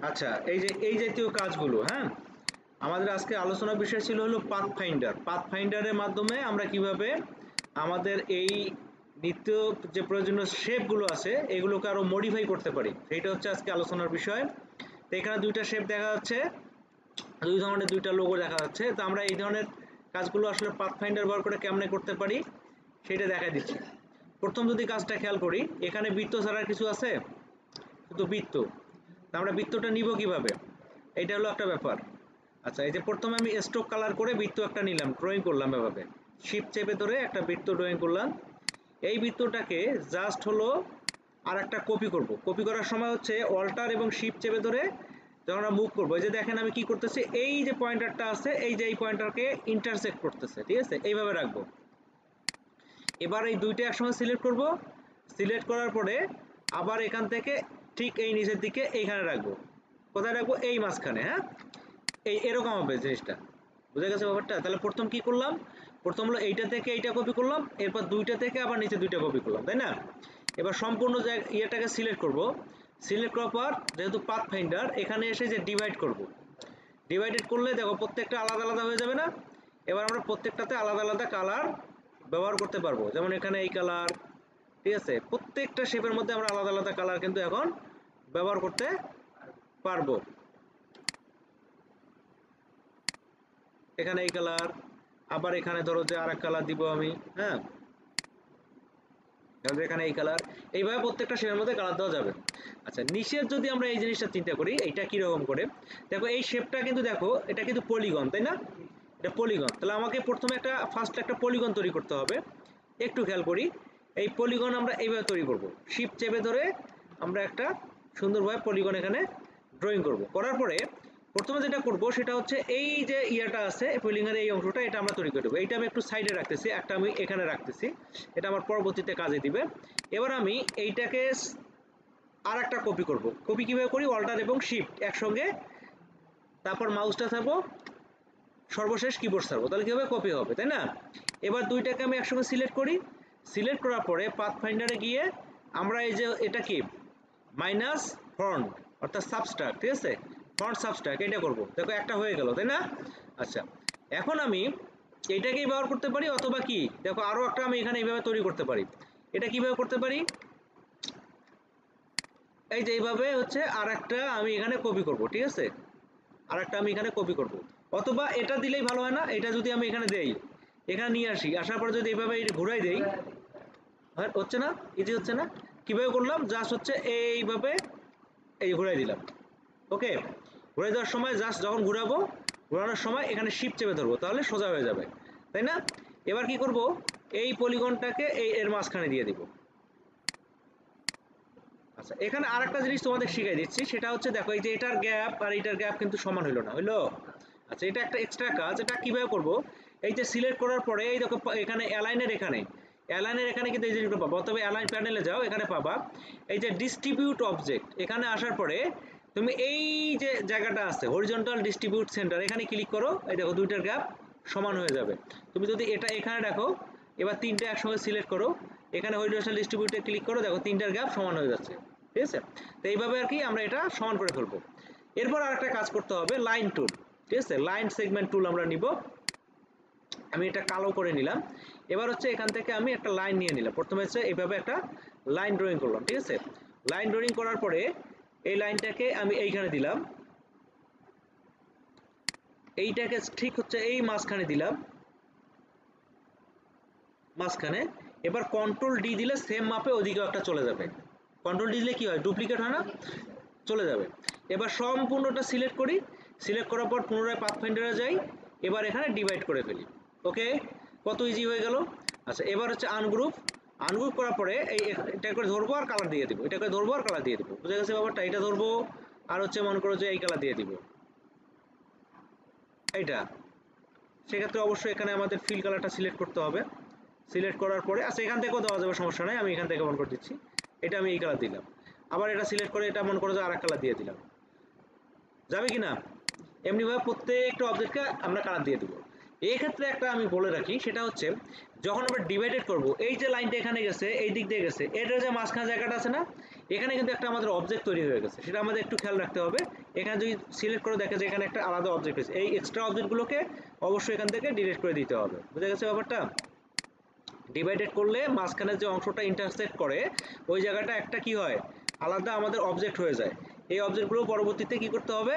আচ্ছা, এই জাতীয় কাজগুলো, হ্যাঁ, আমাদের আজকে আলোচনার বিষয় ছিল হলো পাথফাইন্ডার। পাথফাইন্ডারের মাধ্যমে আমরা কিভাবে আমাদের এই নিত্য যে প্রয়োজনীয় শেপগুলো আছে এগুলোকে আরো মডিফাই করতে পারি, সেইটা হচ্ছে আজকে আলোচনার বিষয়। তো এখানে দুইটা শেপ দেখা যাচ্ছে, দুই ধরনের দুইটা লোগো দেখা যাচ্ছে। তো আমরা এই ধরনের কাজগুলো আসলে পাথফাইন্ডার ব্যবহার করে কেমনে করতে পারি সেটা দেখা দিচ্ছি। প্রথম যদি কাজটা খেয়াল করি, এখানে বৃত্ত ছাড়া কিছু আছে, শুধু বৃত্ত। আমরা বৃত্তটা নিব কিভাবে, এটা হলো একটা ব্যাপার। আচ্ছা, এই যে প্রথমে আমি স্ট্রোক কালার করে বৃত্ত একটা নিলাম, ড্রয়িং করলাম এভাবে, শিফট চেপে ধরে একটা বৃত্ত ড্রয়িং করলাম। এই বৃত্তটাকে জাস্ট হলো আর একটা কপি করব। কপি করার সময় হচ্ছে অল্টার এবং শিফট চেপে ধরে যখন আমরা মুভ করবো, এই যে দেখেন আমি কি করতেছি, এই যে পয়েন্টারটা আছে এই যে এই পয়েন্টারকে ইন্টারসেক্ট করতেছে, ঠিক আছে, এইভাবে রাখবো। এবার এই দুইটা একসঙ্গে সিলেক্ট করব, সিলেক্ট করার পরে আবার এখান থেকে ঠিক এই নিচের দিকে এইখানে রাখবো। কোথায় রাখবো, এই মাঝখানে, হ্যাঁ, এই এরকম হবে জিনিসটা। বুঝে গেছে ব্যাপারটা? তাহলে প্রথম কি করলাম, প্রথম হলো এইটা থেকে এইটা কপি করলাম, এরপর দুইটা থেকে আবার নিচে দুইটা কপি করলাম, তাই না? এবার সম্পূর্ণ ইয়েটাকে সিলেক্ট করব, সিলেক্ট করার পর যেহেতু পাথ ফাইন্ডার, এখানে এসে যে ডিভাইড করব, ডিভাইডেড করলে দেখো প্রত্যেকটা আলাদা আলাদা হয়ে যাবে না? এবার আমরা প্রত্যেকটাতে আলাদা আলাদা কালার ব্যবহার করতে পারবো, যেমন এখানে এই কালার, ঠিক আছে, প্রত্যেকটা শেপের মধ্যে আমরা আলাদা আলাদা কালার কিন্তু এখন ব্যবহার করতে পারবো। এখানে এই কালার, আবার এখানে ধরো যে আর এক কালার দিব আমি, হ্যাঁ, এখানে এই কালার, এইভাবে প্রত্যেকটা শেপের মধ্যে কালার দেওয়া যাবে। আচ্ছা, নিচের যদি আমরা এই জিনিসটা চিন্তা করি, এইটা কিরকম করে দেখো, এই শেপটা কিন্তু দেখো এটা কিন্তু পলিগন, তাই না? এটা পলিগন, তাহলে আমাকে প্রথমে ফার্স্ট একটা পলিগন তৈরি করতে হবে। একটু খেয়াল করি, এই পলিগন আমরা এইভাবে তৈরি করব, শিফট চেপে ধরে আমরা একটা সুন্দরভাবে পলিগন এখানে ড্রয়িং করব। করার পরে প্রথমে যেটা করব সেটা হচ্ছে এই যে ইয়াটা আছে পলিগনের এই অংশটা, এটা আমরা তৈরি করে দেবো। এইটা আমি একটু সাইডে রাখতেছি, একটা আমি এখানে রাখতেছি, এটা আমার পরবর্তীতে কাজে দিবে। এবার আমি এইটাকে আর একটা কপি করব। কপি কিভাবে করি, অল্টার এবং শিফট একসঙ্গে, তারপর মাউসটা থাকবো, সর্বশেষ কিবোর্ড ছাড়বো, তাহলে কীভাবে কপি হবে, তাই না? এবার দুইটাকে আমি একসঙ্গে সিলেক্ট করি, সিলেক্ট করার পরে পাথ ফাইন্ডারে গিয়ে আমরা এই যে এটা কি মাইনাস ফন্ট অর্থাৎ সাবস্ট্রাক্ট, ঠিক আছে, ফন্ট সাবস্ট্রাক্ট এটা করব, দেখো একটা হয়ে গেল, তাই না? আচ্ছা, এখন আমি এইটাকেই ব্যবহার করতে পারি, অথবা কি দেখো আরও একটা আমি এখানে এইভাবে তৈরি করতে পারি। এটা কিভাবে করতে পারি, এই যে এইভাবে হচ্ছে আর একটা আমি এখানে কপি করব, ঠিক আছে, আর একটা আমি এখানে কপি করব। অথবা এটা দিলেই ভালো হয় না, এটা যদি আমি এখানে দেই, এখানে নিয়ে আসি, আসার পর যদি এইভাবে ঘুরাই দেই, হচ্ছে না, ইজি হচ্ছে না? কিভাবে করলাম, জাস্ট হচ্ছে এইভাবে এই ঘুরাই দিলাম, ওকে। ঘুরাই দেওয়ার সময় জাস্ট যখন ঘুরাবো, ঘোরানোর সময় এখানে শিফট চেপে ধরবো, তাহলে সোজা হয়ে যাবে, তাই না? এবার কি করব, এই পলিগনটাকে এর মাঝখানে দিয়ে দিব। আচ্ছা, এখানে আরেকটা জিনিস তোমাদের শিখাই দিচ্ছি, সেটা হচ্ছে দেখো এই যে এটার গ্যাপ আর এটার গ্যাপ কিন্তু সমান হইলো না, হইলো? আচ্ছা, এটা একটা এক্সট্রা কাজ, এটা কিভাবে করব, এই যে সিলেক্ট করার পরে এই দেখো এখানে অ্যালাইনের এখানে কিন্তু এই জিনিসগুলো পাবা, তবে অ্যালাইন প্যানেলে যাও, এখানে পাবা এই যে ডিস্ট্রিবিউট অবজেক্ট, এখানে আসার পরে তুমি এই যে জায়গাটা আছে হরিজন্টাল ডিস্ট্রিবিউট সেন্টার, এখানে ক্লিক করো, এই দেখো দুইটার গ্যাপ সমান হয়ে যাবে। তুমি যদি এটা এখানে রাখো, এবার তিনটা একসঙ্গে সিলেক্ট করো, এখানে হরিজন্টাল ডিস্ট্রিবিউটে ক্লিক করো, দেখো তিনটার গ্যাপ সমান হয়ে যাচ্ছে, ঠিক আছে? তো এইভাবে আর কি আমরা এটা সমান করে ফেলবো। এরপর আরেকটা কাজ করতে হবে, লাইন টুল, ঠিক আছে, লাইন সেগমেন্ট টুল আমরা নিব। আমি এটা কালো করে নিলাম। এবার হচ্ছে এখান থেকে আমি একটা লাইন নিয়ে নিলাম, প্রথমে হচ্ছে এইভাবে একটা লাইন ড্রয়িং করলাম, ঠিক আছে। লাইন ড্রয়িং করার পরে এই লাইনটাকে আমি এইখানে দিলাম, এইটাকে ঠিক হচ্ছে এই মাঝখানে দিলাম, মাঝখানে। এবার কন্ট্রোল ডি দিলে সেম মাপে ওদিকেও একটা চলে যাবে। কন্ট্রোল ডি দিলে কি হয়, ডুপ্লিকেট হয় না, চলে যাবে। এবার সম্পূর্ণটা সিলেক্ট করি, সিলেক্ট করার পর পুনরায় পাথফাইন্ডারে যাই, এবার এখানে ডিভাইড করে ফেলি, ওকে, কত ইজি হয়ে গেল। আচ্ছা, এবার হচ্ছে আনগ্রুপ, আনগ্রুপ করার পরে এটা করে ধরবো আর কালার দিয়ে দিব, এটা করে ধরবো আর কালার দিয়ে দিব, বুঝে গেছে ব্যাপারটা? এটা ধরবো আর হচ্ছে মনে করো যে এই কালার দিয়ে দিব এইটা, সেক্ষেত্রে অবশ্যই এখানে আমাদের ফিল কালারটা সিলেক্ট করতে হবে। সিলেক্ট করার পরে আচ্ছা এখান থেকেও দেওয়া যাবে, সমস্যা নাই, আমি এখান থেকে মনে করে দিচ্ছি, এটা আমি এই কালার দিলাম, আবার এটা সিলেক্ট করে এটা মনে করো যে আর এক কালার দিয়ে দিলাম, যাবে কি না? এমনিভাবে প্রত্যেকটা অবজেক্টকে আমরা কালার দিয়ে দেবো। এই ক্ষেত্রে একটা আমি বলে রাখি, সেটা হচ্ছে যখন আমরা ডিভাইডেড করব, এই যে লাইনটা এখানে গেছে, এই দিক দিয়ে গেছে, এর যে মাঝখানে জায়গাটা আছে না, এখানে কিন্তু একটা আমাদের অবজেক্ট তৈরি হয়ে গেছে, সেটা আমাদের একটু খেয়াল রাখতে হবে। এখানে যদি সিলেক্ট করে দেখে যে এখানে একটা আলাদা অবজেক্ট আছে, এই এক্সট্রা অবজেক্টগুলোকে অবশ্যই এখান থেকে ডিলিট করে দিতে হবে। বুঝা গেছে ব্যাপারটা? ডিভাইডেড করলে মাঝখানে যে অংশটা ইন্টারসেক্ট করে ওই জায়গাটা একটা কি হয়, আলাদা আমাদের অবজেক্ট হয়ে যায়। এই অবজেক্টগুলো পরবর্তীতে কি করতে হবে,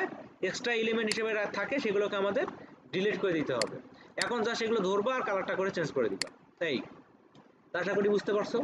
এক্সট্রা এলিমেন্ট হিসেবে থাকে, সেগুলোকে আমাদের ডিলিট করে দিতে হবে। এখন যা সেগুলো ধরবা আর কালারটা করে চেঞ্জ করে দিবা। তাই আশা করি বুঝতে পারছো।